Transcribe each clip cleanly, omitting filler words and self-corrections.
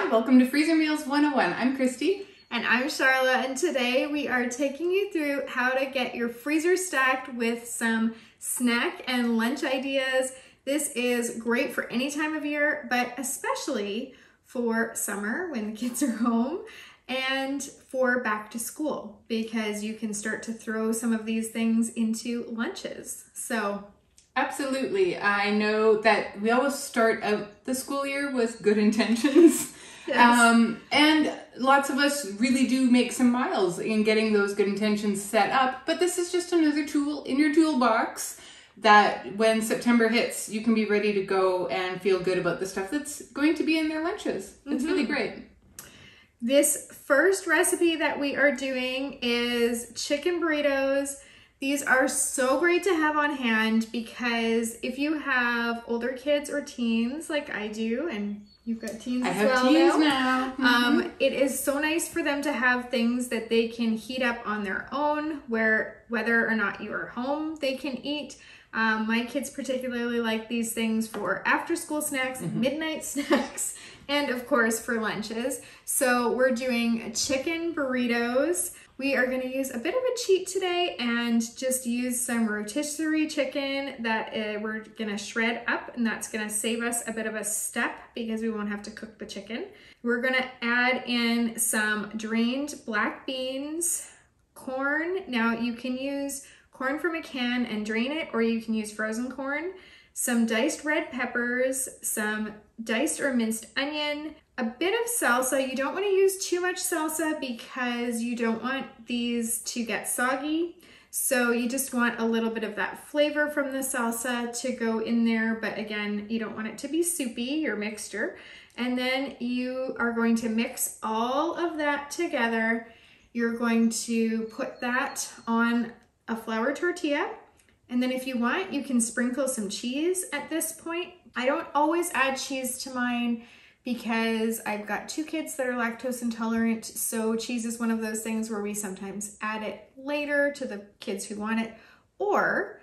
Hi, welcome to Freezer Meals 101. I'm Christy. And I'm Charla, and today we are taking you through how to get your freezer stacked with some snack and lunch ideas. This is great for any time of year, but especially for summer when the kids are home and for back to school, because you can start to throw some of these things into lunches. So absolutely. I know that we always start out the school year with good intentions. Yes. And lots of us really do make some miles in getting those good intentions set up, but this is just another tool in your toolbox that when September hits, you can be ready to go and feel good about the stuff that's going to be in their lunches. It's really great. This first recipe that we are doing is chicken burritos. These are so great to have on hand because if you have older kids or teens like I do, and you've got teens as well. I have teens now. It is so nice for them to have things that they can heat up on their own, where whether or not you are home, they can eat. My kids particularly like these things for after school snacks, midnight snacks, and of course for lunches. So we're doing chicken burritos. We are going to use a bit of a cheat today and just use some rotisserie chicken that we're going to shred up, and that's going to save us a bit of a step because we won't have to cook the chicken. We're going to add in some drained black beans, corn. Now you can use corn from a can and drain it, or you can use frozen corn, some diced red peppers, some diced or minced onion, a bit of salsa. You don't want to use too much salsa because you don't want these to get soggy. So you just want a little bit of that flavor from the salsa to go in there. But again, you don't want it to be soupy, your mixture. And then you are going to mix all of that together. You're going to put that on a flour tortilla. And then if you want, you can sprinkle some cheese at this point. I don't always add cheese to mine because I've got two kids that are lactose intolerant, so cheese is one of those things where we sometimes add it later to the kids who want it, or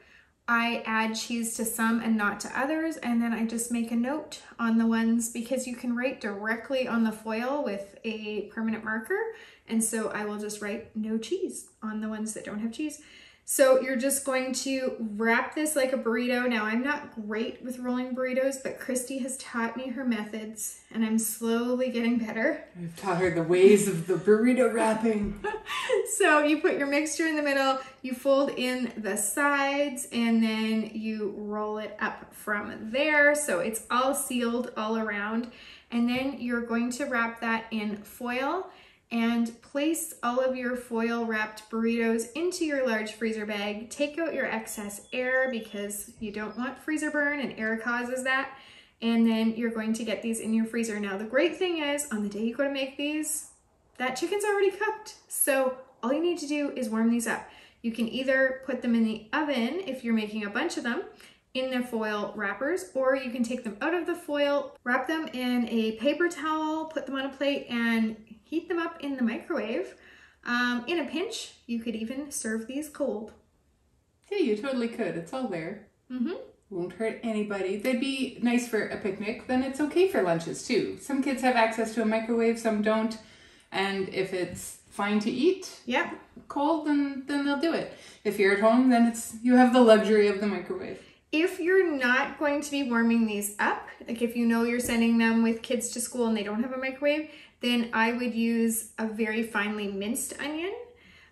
I add cheese to some and not to others, and then I just make a note on the ones because you can write directly on the foil with a permanent marker, and so I will just write no cheese on the ones that don't have cheese. So you're just going to wrap this like a burrito. Now, I'm not great with rolling burritos, but Christy has taught me her methods and I'm slowly getting better. I've taught her the ways of the burrito wrapping. So you put your mixture in the middle, you fold in the sides, and then you roll it up from there. So it's all sealed all around. And then you're going to wrap that in foil and place all of your foil wrapped burritos into your large freezer bag. Take out your excess air because you don't want freezer burn, and air causes that. And then you're going to get these in your freezer. Now, the great thing is on the day you go to make these, that chicken's already cooked. So all you need to do is warm these up. You can either put them in the oven if you're making a bunch of them in their foil wrappers, or you can take them out of the foil, wrap them in a paper towel, put them on a plate, and heat them up in the microwave. In a pinch, you could even serve these cold. Yeah, you totally could. It's all there. Won't hurt anybody. They'd be nice for a picnic. Then it's okay for lunches too. Some kids have access to a microwave, some don't. And if it's fine to eat cold, then they'll do it. If you're at home, then you have the luxury of the microwave. If you're not going to be warming these up, like if you know you're sending them with kids to school and they don't have a microwave, then I would use a very finely minced onion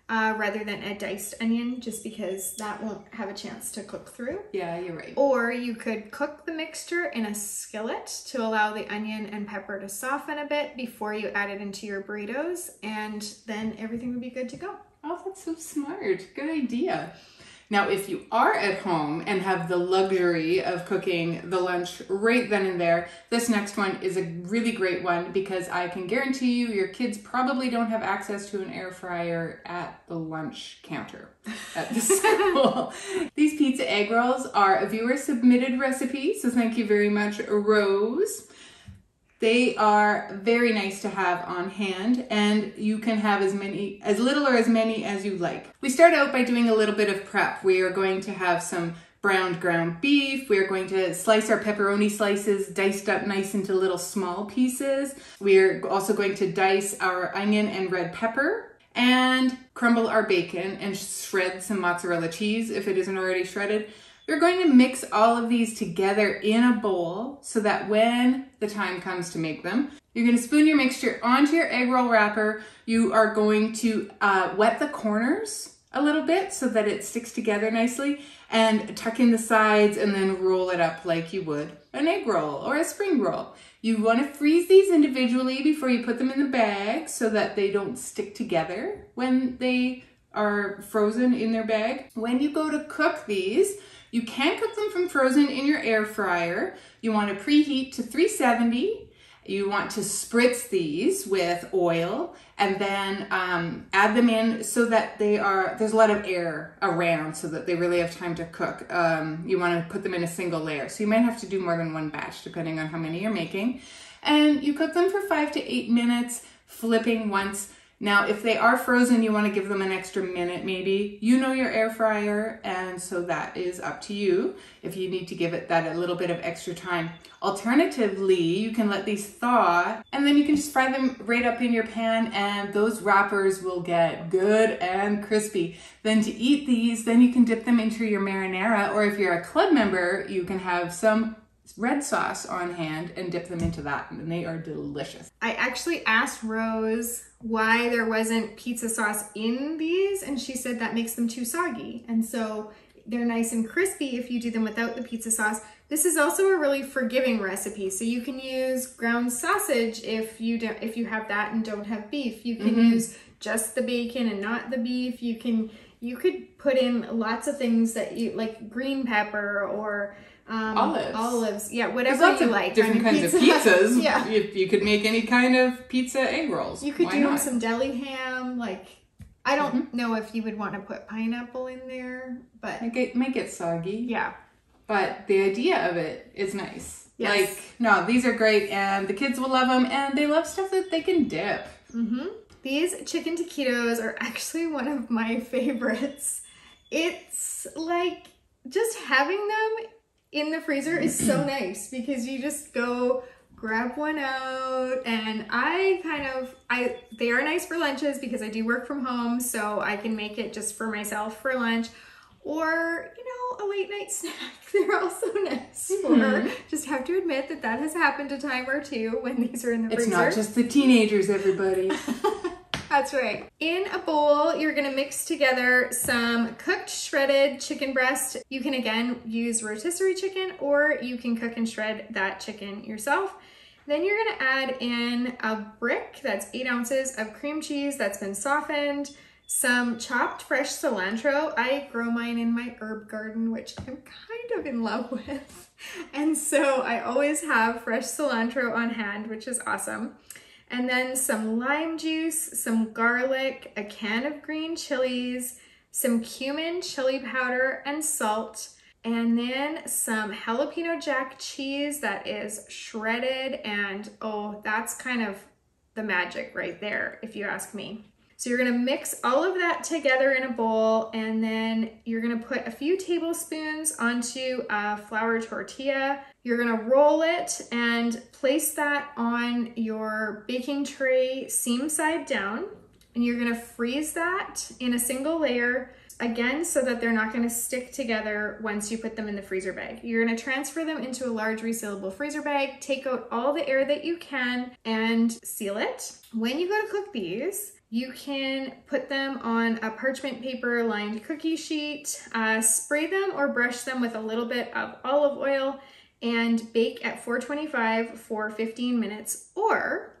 rather than a diced onion, just because that won't have a chance to cook through. Yeah, you're right. Or you could cook the mixture in a skillet to allow the onion and pepper to soften a bit before you add it into your burritos, and then everything would be good to go. Oh, that's so smart. Good idea. Now, if you are at home and have the luxury of cooking the lunch right then and there, this next one is a really great one because I can guarantee you your kids probably don't have access to an air fryer at the lunch counter at the school. These pizza egg rolls are a viewer submitted recipe, so thank you very much, Rose. They are very nice to have on hand, and you can have as little or as many as you like. We start out by doing a little bit of prep. We are going to have some browned ground beef. We're going to slice our pepperoni slices diced up nice into little small pieces. We're also going to dice our onion and red pepper and crumble our bacon and shred some mozzarella cheese if it isn't already shredded. We're going to mix all of these together in a bowl so that when the time comes to make them, you're going to spoon your mixture onto your egg roll wrapper. You are going to wet the corners a little bit so that it sticks together nicely, and tuck in the sides and then roll it up like you would an egg roll or a spring roll. You want to freeze these individually before you put them in the bag so that they don't stick together when they are frozen in their bag. When you go to cook these, you can cook them from frozen in your air fryer. You want to preheat to 370. You want to spritz these with oil and then add them in so that there's a lot of air around so that they really have time to cook. You want to put them in a single layer. So you might have to do more than one batch depending on how many you're making. And you cook them for 5 to 8 minutes, flipping once. Now, if they are frozen, you want to give them an extra minute maybe. You know your air fryer, and so that is up to you if you need to give it that a little bit of extra time. Alternatively, you can let these thaw, and then you can just fry them right up in your pan, and those wrappers will get good and crispy. Then to eat these, then you can dip them into your marinara, or if you're a club member, you can have some red sauce on hand and dip them into that, and they are delicious. I actually asked Rose why there wasn't pizza sauce in these, and she said that makes them too soggy, and so they're nice and crispy if you do them without the pizza sauce. This is also a really forgiving recipe, so you can use ground sausage if you have that and don't have beef. You can use just the bacon and not the beef. You could put in lots of things that you like, green pepper or olives, yeah, whatever you like. Different kinds of pizzas. Yeah, you could make any kind of pizza egg rolls. You could do some deli ham. Like, I don't know if you would want to put pineapple in there, but make it soggy. Yeah, but the idea of it is nice. Yes. Like, no, these are great, and the kids will love them, and they love stuff that they can dip. These chicken taquitos are actually one of my favorites. It's like, just having them in the freezer is so nice because you just go grab one out, and they are nice for lunches because I do work from home, so I can make it just for myself for lunch, or, you know, a late night snack. They're also nice for, just have to admit that has happened a time or two when these are in the freezer. It's not just the teenagers, everybody. That's right. In a bowl, you're gonna mix together some cooked shredded chicken breast. You can again use rotisserie chicken, or you can cook and shred that chicken yourself. Then you're gonna add in a brick, that's 8 ounces of cream cheese that's been softened, some chopped fresh cilantro. I grow mine in my herb garden, which I'm kind of in love with. And so I always have fresh cilantro on hand, which is awesome. And then some lime juice, some garlic, a can of green chilies, some cumin, chili powder, and salt, and then some jalapeno jack cheese that is shredded, and oh, that's kind of the magic right there, if you ask me. So you're gonna mix all of that together in a bowl, and then you're gonna put a few tablespoons onto a flour tortilla. You're gonna roll it and place that on your baking tray seam side down, and you're gonna freeze that in a single layer, again, so that they're not gonna stick together once you put them in the freezer bag. You're gonna transfer them into a large resealable freezer bag, take out all the air that you can, and seal it. When you go to cook these, you can put them on a parchment paper lined cookie sheet, spray them or brush them with a little bit of olive oil, and bake at 425 for 15 minutes, or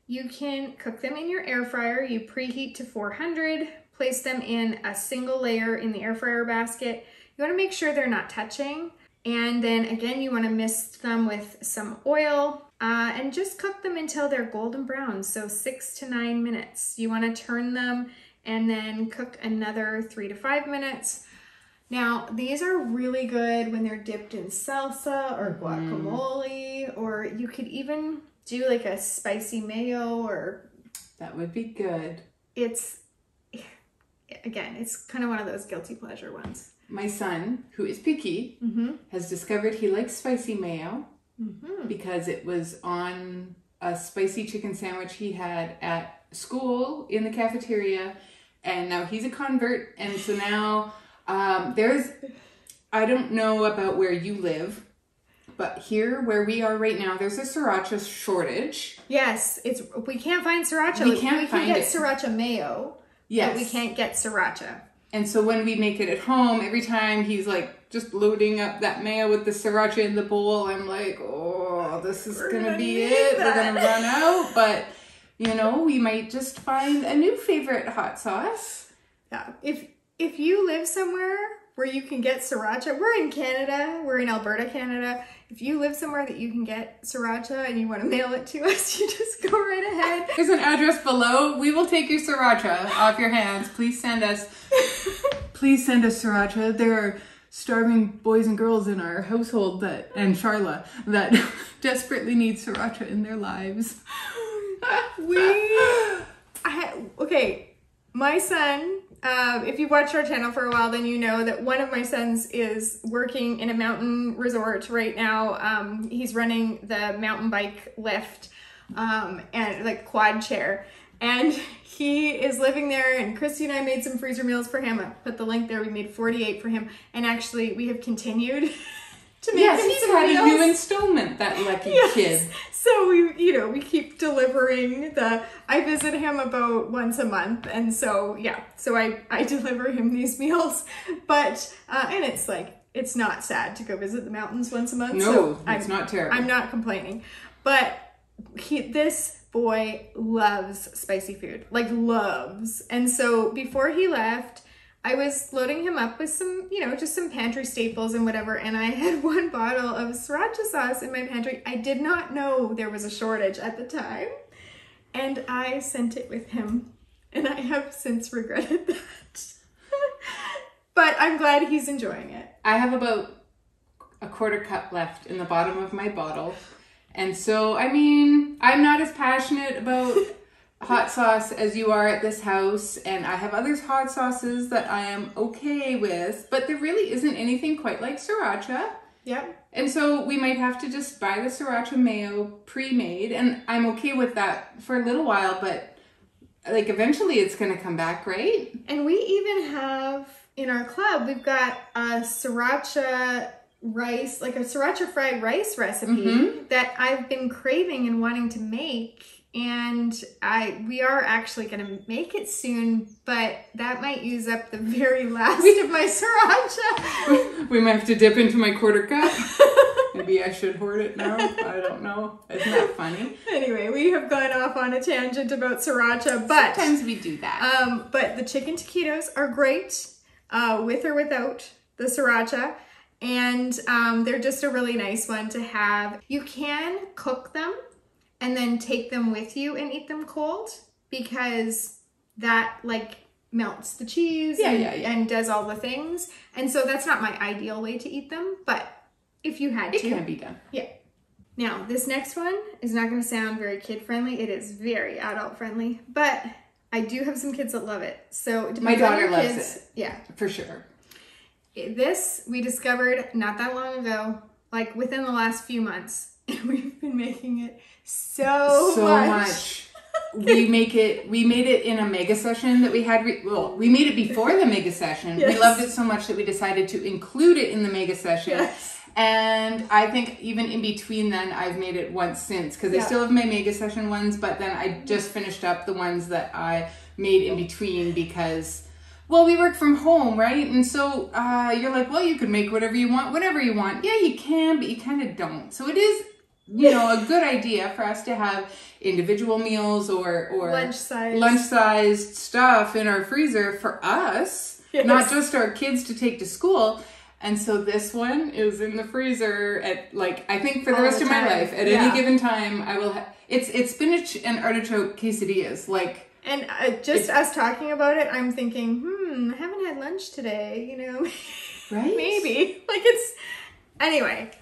you can cook them in your air fryer. You preheat to 400, place them in a single layer in the air fryer basket. You wanna make sure they're not touching, and then again, you wanna mist them with some oil, and just cook them until they're golden brown, so 6 to 9 minutes. You wanna turn them and then cook another 3 to 5 minutes. Now, these are really good when they're dipped in salsa or guacamole, or you could even do like a spicy mayo, or... That would be good. Again, it's kind of one of those guilty pleasure ones. my son, who is picky, has discovered he likes spicy mayo because it was on a spicy chicken sandwich he had at school in the cafeteria. And now he's a convert. And so now I don't know about where you live, but here where we are right now, there's a sriracha shortage. Yes, we can't find sriracha. We can get sriracha mayo. Yes. But we can't get sriracha. And so when we make it at home, every time he's like just loading up that mayo with the sriracha in the bowl, I'm like, oh, this is going to be it. We're going to run out. But, you know, we might just find a new favorite hot sauce. Yeah. If you live somewhere where you can get sriracha, we're in Canada, we're in Alberta, Canada. If you live somewhere that you can get sriracha and you want to mail it to us, you just go right ahead. There's an address below. We will take your sriracha off your hands. Please send us sriracha. There are starving boys and girls in our household and Charla that desperately need sriracha in their lives. Okay, my son, if you've watched our channel for a while, then you know that one of my sons is working in a mountain resort right now. He's running the mountain bike lift and like quad chair. And he is living there, and Christy and I made some freezer meals for him. I put the link there. We made 48 for him. And actually, we have continued to make him he's had a new installment, that lucky kid. So we keep delivering I visit him about once a month. And so, so I deliver him these meals. But, and it's like, it's not sad to go visit the mountains once a month. No, so it's not terrible. I'm not complaining. But this boy loves spicy food, like loves. And so before he left, I was loading him up with some, just some pantry staples and whatever. And I had one bottle of sriracha sauce in my pantry. I did not know there was a shortage at the time. And I sent it with him. And I have since regretted that. But I'm glad he's enjoying it. I have about a quarter cup left in the bottom of my bottle. And so, I mean, I'm not as passionate about hot sauce as you are at this house, and I have other hot sauces that I am okay with, but there really isn't anything quite like sriracha. Yep. And so we might have to just buy the sriracha mayo pre-made, and I'm okay with that for a little while, but like eventually it's going to come back, right? And we even have in our club, we've got a sriracha rice, like a sriracha fried rice recipe that I've been craving and wanting to make. And we are actually going to make it soon, but that might use up the very last of my sriracha. We might have to dip into my quarter cup. Maybe I should hoard it now. I don't know. Isn't that funny? Anyway, we have gone off on a tangent about sriracha, but sometimes we do that. But the chicken taquitos are great, with or without the sriracha. And they're just a really nice one to have. You can cook them and then take them with you and eat them cold, because that like melts the cheese and does all the things. And so that's not my ideal way to eat them, but if you had to. It can be done. Yeah. Now, this next one is not going to sound very kid-friendly. It is very adult-friendly, but I do have some kids that love it. So my daughter loves it. Yeah. For sure. This we discovered not that long ago, like within the last few months. And we've been making it so much. We made it in a mega session that we had. We made it before the mega session. Yes. We loved it so much that we decided to include it in the mega session. Yes. And I think even in between then, I've made it once since, because I still have my mega session ones, but then I just finished up the ones that I made in between because, well, we work from home, right? And so you're like, well, you could make whatever you want, whenever you want. Yeah, you can, but you kind of don't. So it is, a good idea for us to have individual meals or lunch-sized stuff in our freezer for us, not just our kids to take to school. And so this one is in the freezer at I think for the rest of my life. At any given time, I will it's spinach and artichoke quesadillas. And just us talking about it, I'm thinking, I haven't had lunch today, Right? Maybe. Anyway,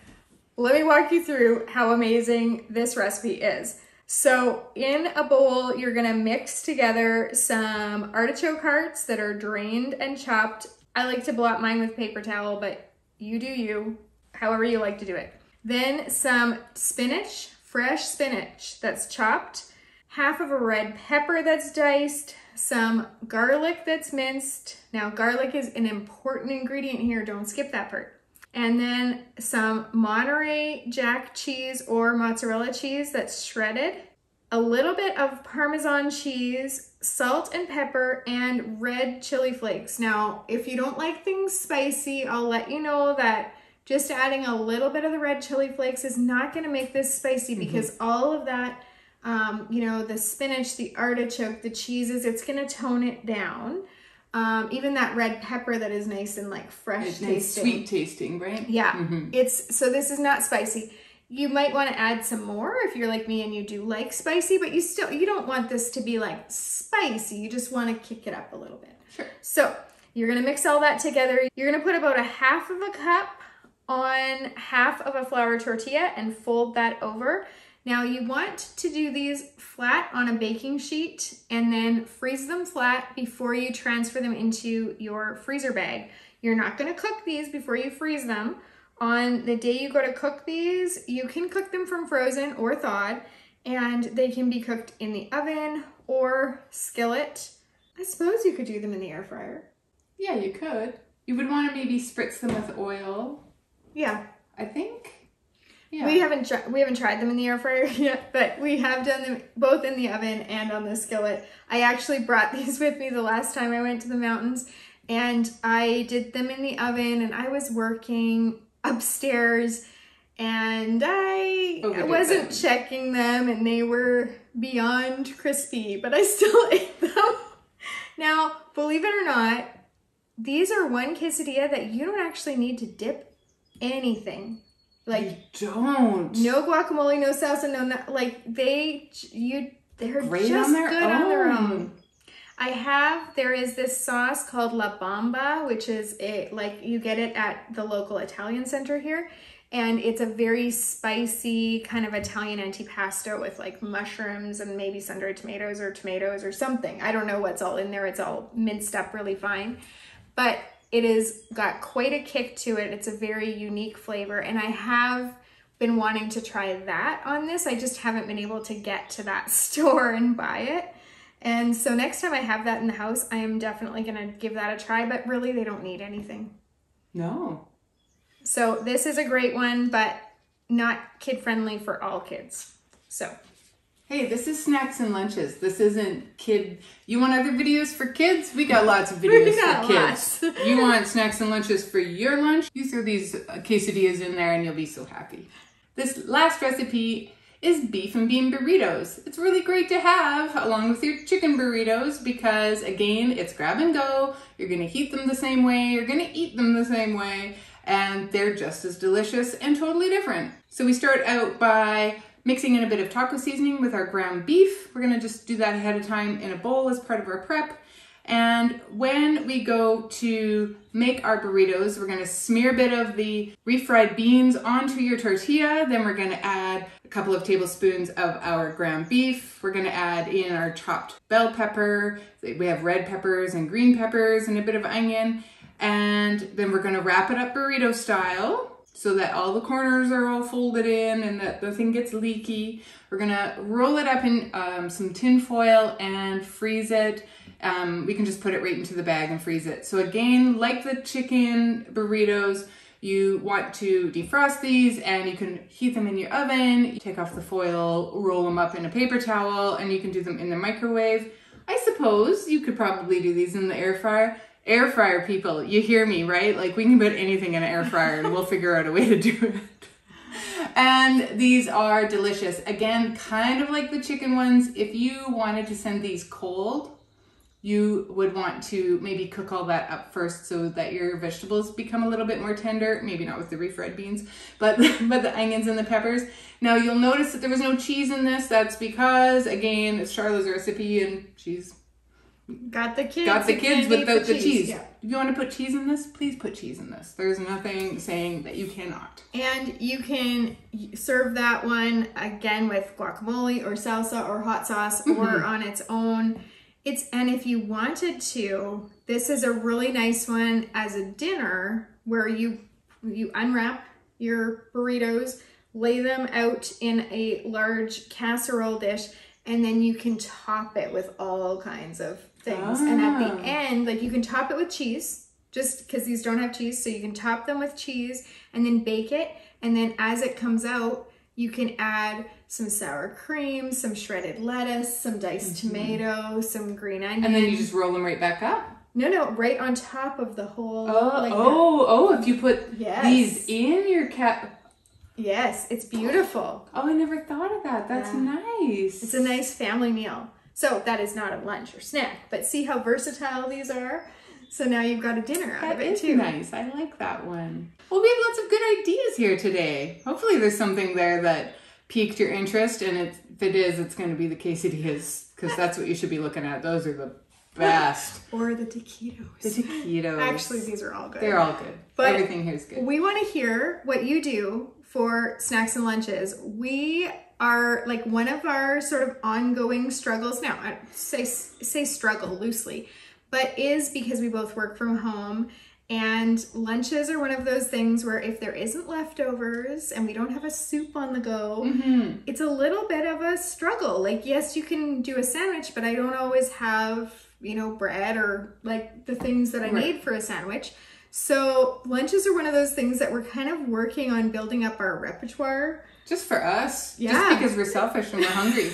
let me walk you through how amazing this recipe is. So in a bowl, you're gonna mix together some artichoke hearts that are drained and chopped. I like to blot mine with paper towel, but you do you, however you like to do it. Then some spinach, fresh spinach that's chopped, half of a red pepper that's diced, some garlic that's minced. Now, garlic is an important ingredient here. Don't skip that part. And then some Monterey Jack cheese or mozzarella cheese that's shredded, a little bit of Parmesan cheese, salt and pepper, and red chili flakes. Now, if you don't like things spicy, I'll let you know that just adding a little bit of the red chili flakes is not going to make this spicy because all of that, you know, the spinach, the artichoke, the cheeses, it's going to tone it down. Even that red pepper that is nice and like fresh tasting. Sweet tasting, right? Yeah. So this is not spicy. You might want to add some more if you're like me and you do like spicy, but you don't want this to be like spicy. You just want to kick it up a little bit. Sure. So you're going to mix all that together. You're going to put about a half of a cup on half of a flour tortilla and fold that over. Now you want to do these flat on a baking sheet and then freeze them flat before you transfer them into your freezer bag. You're not going to cook these before you freeze them. On the day you go to cook these, you can cook them from frozen or thawed, and they can be cooked in the oven or skillet. I suppose you could do them in the air fryer. Yeah, you could. You would want to maybe spritz them with oil. Yeah. I think. Yeah. We haven't tried them in the air fryer yet, but we have done them both in the oven and on the skillet. I actually brought these with me the last time I went to the mountains, and I did them in the oven, and I was working upstairs and I wasn't checking them, and they were beyond crispy, but I still ate them. Now, believe it or not, these are one quesadilla that you don't actually need to dip anything. Like, you don't. No guacamole, no salsa, no, like they're great just on their good own. on their own. There is this sauce called La Bamba, which is you get it at the local Italian center here. And it's a very spicy kind of Italian antipasto with like mushrooms and maybe sun-dried tomatoes or something. I don't know what's all in there. It's all minced up really fine. But it has got quite a kick to it. It's a very unique flavor. And I have been wanting to try that on this. I just haven't been able to get to that store and buy it. And so next time I have that in the house, I am definitely going to give that a try. But really, they don't need anything. No. So this is a great one, but not kid-friendly for all kids. So. Hey, this is snacks and lunches. This isn't kid. You want other videos for kids? We got lots of videos for kids. You want snacks and lunches for your lunch? You throw these quesadillas in there and you'll be so happy. This last recipe is beef and bean burritos. It's really great to have along with your chicken burritos because, again, it's grab and go. You're going to heat them the same way. You're going to eat them the same way. And they're just as delicious and totally different. So we start out by mixing in a bit of taco seasoning with our ground beef. We're gonna just do that ahead of time in a bowl as part of our prep. And when we go to make our burritos, we're gonna smear a bit of the refried beans onto your tortilla. Then we're gonna add a couple of tablespoons of our ground beef. We're gonna add in our chopped bell pepper. We have red peppers and green peppers and a bit of onion. And then we're gonna wrap it up burrito style so that all the corners are all folded in and that nothing gets leaky. We're gonna roll it up in some tin foil and freeze it. We can just put it right into the bag and freeze it. So again, like the chicken burritos, you want to defrost these and you can heat them in your oven. You take off the foil, roll them up in a paper towel, and you can do them in the microwave. I suppose you could probably do these in the air fryer. Air fryer people, you hear me, right? Like we can put anything in an air fryer and we'll figure out a way to do it. And these are delicious. Again, kind of like the chicken ones. If you wanted to send these cold, you would want to maybe cook all that up first so that your vegetables become a little bit more tender. Maybe not with the refried beans, but the onions and the peppers. Now you'll notice that there was no cheese in this. That's because, again, it's Charlotte's recipe and she's got the kids without the cheese. Yeah. If you want to put cheese in this, please put cheese in this. There's nothing saying that you cannot. And you can serve that one again with guacamole or salsa or hot sauce or on its own. And if you wanted to, this is a really nice one as a dinner where you unwrap your burritos, lay them out in a large casserole dish, and then you can top it with all kinds of things. And at the end, like you can top it with cheese, just because these don't have cheese. So you can top them with cheese and then bake it. And then as it comes out, you can add some sour cream, some shredded lettuce, some diced tomato, some green onion. And then you just roll them right back up? No, right on top of the whole. If you put these in your Yes, it's beautiful. Oh, I never thought of that. That's nice. It's a nice family meal. So that is not a lunch or snack, but see how versatile these are? So now you've got a dinner out of it too. That is nice. I like that one. Well, we have lots of good ideas here today. Hopefully there's something there that piqued your interest, and if it is, it's going to be the quesadillas, because that's what you should be looking at. Those are the best. Or the taquitos. The taquitos. Actually, these are all good. They're all good. But everything here is good. We want to hear what you do for snacks and lunches. We are like one of our sort of ongoing struggles now. I say struggle loosely, but is because we both work from home. And lunches are one of those things where if there isn't leftovers and we don't have a soup on the go, it's a little bit of a struggle. Like, yes, you can do a sandwich, but I don't always have, bread or like the things that I need for a sandwich. So lunches are one of those things that we're kind of working on building up our repertoire. Just for us. Yeah. Just because we're selfish and we're hungry.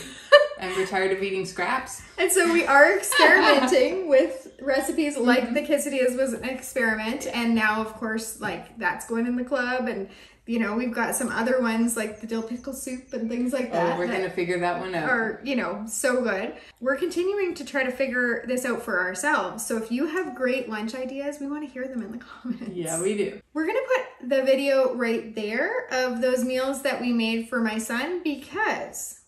And we're tired of eating scraps. And so we are experimenting with recipes like the quesadillas was an experiment. And now, of course, like that's going in the club. And, we've got some other ones like the dill pickle soup and things like that. Oh, we're going to figure that one out. Are, so good. We're continuing to try to figure this out for ourselves. So if you have great lunch ideas, we want to hear them in the comments. Yeah, we do. We're going to put the video right there of those meals that we made for my son, because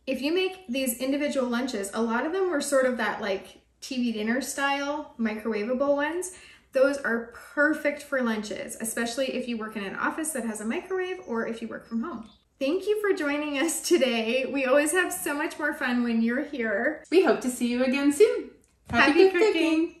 if you make these individual lunches, a lot of them were sort of that like TV dinner style, microwavable ones. Those are perfect for lunches, especially if you work in an office that has a microwave or if you work from home. Thank you for joining us today. We always have so much more fun when you're here. We hope to see you again soon. Happy cooking.